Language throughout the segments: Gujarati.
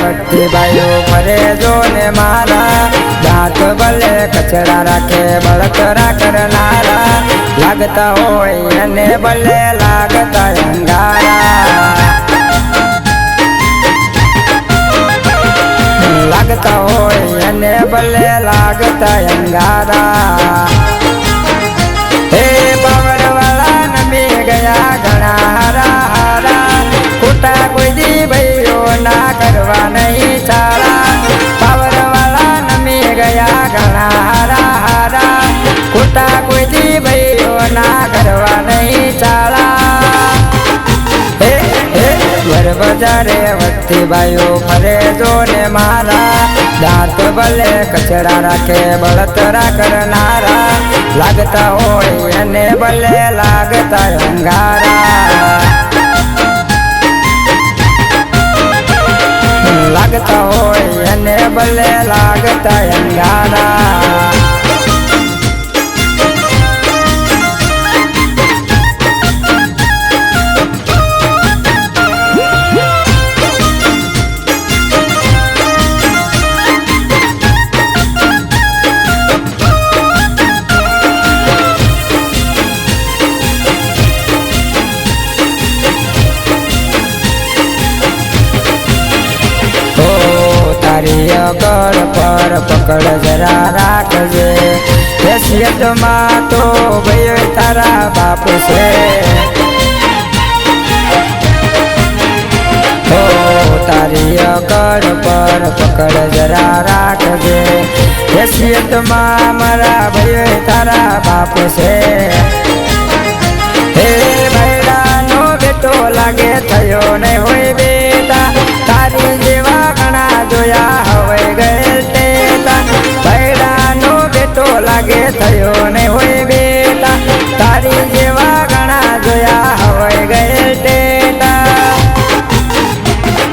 વચ્ચે ભાઈઓ ફરે જો ને મારા દાંત ભલે કચરા રાખે બળતરા કરનારા લાગતા હોય અને ભલે લાગતા અંગારા લાગતા હોય અને ભલે લાગતા અંગારા હે બાવળવાળા નમી ગયા ઘણા હારા હારા ખોટા કોઈ દી ભાઈઓ ના કરવા નહીં ચારા બાવળવાળા નમી ગયા ઘણા હારા હારા ખોટા કોઈ દી ભાઈઓ ના કરવા નહીં ચારા હે હે વર બજારે વચ્ચે ભાઈઓ ફરે જો ને મારા દાંત ભલે કચરા રાખે બળતરા કરનારા લાગતા હોય અને ભલે લાગતા અંગારા લાગતા હોય અને ભલે લાગતા અંગારા અગર પર પકડ જરા રાખજે હેસિયતમાં તો ભાઈ તારા બાપ છે તારી અગર પર પકડ જરા રાખજે હેસિયતમાં મારા ભાઈ તારા બાપ છે હે ભૈડાનો બેટો લાગે થયો નહીં હોય બેટા તારી જેવા ઘણા જોયા હવે ગયેલ ટેટા ભૈડાનો બેટો લાગે થયો નહીં હોય બેટા તારી જેવા ઘણા જોયા હવે ગયેલ ટેટા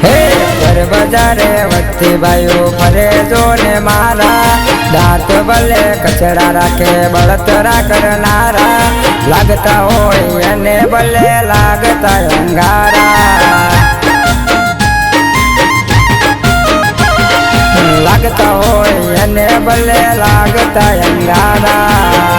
હે ઘર બજારે વચ્ચે ભાઈઓ ફરે જો ને મારા દાંત ભલે કચરા રાખે બળતરા કરનારા લાગતા હોય અને ભલે લાગતા અંગારા લાગતા હોય અને ભલે લાગતા અંગારા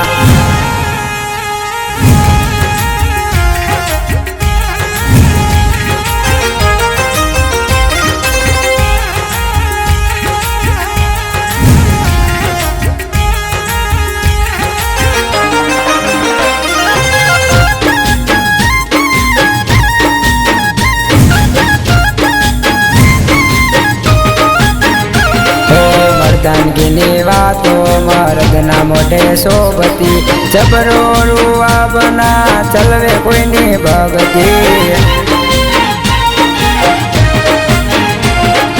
મર્દાનગીની વાતો મર્દના મોઢે શોભતી જબરો રૂવા બના ચલવે કોઈની ભગતી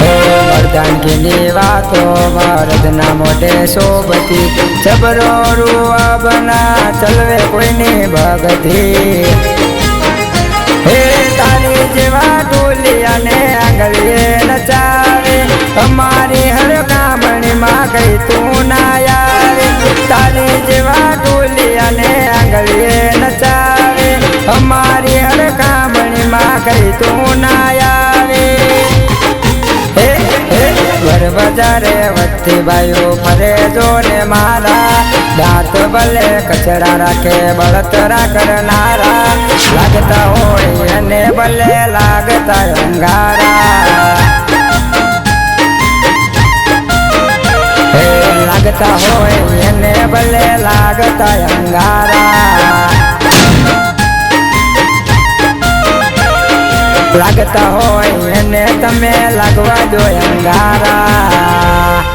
મર્દાનગીની વાતો મર્દના મોઢે શોભતી જબરો રૂવા બના ચલવે કોઈની ભગતી હે તારી જેવા ઢોલિયાને આંગળીએ નચાવે અમારી હર કામણીમાં કઈ તું ના આવે તારી જેવા ઢોલિયાને આંગળીએ નચાવે અમારી હર કામણીમાં કઈ તું ના આવે હે હે ઘર બજારે વચ્ચે ભાઈઓ ફરે જો ને મારા દાંત ભલે કચરા રાખે બળતરા કરનારા લાગતા હોય અને ભલે લાગતા અંગારા લાગતા હોય અને ભલે લાગતા અંગારા લાગતા હોય અને તમે લાગવા દો અંગારા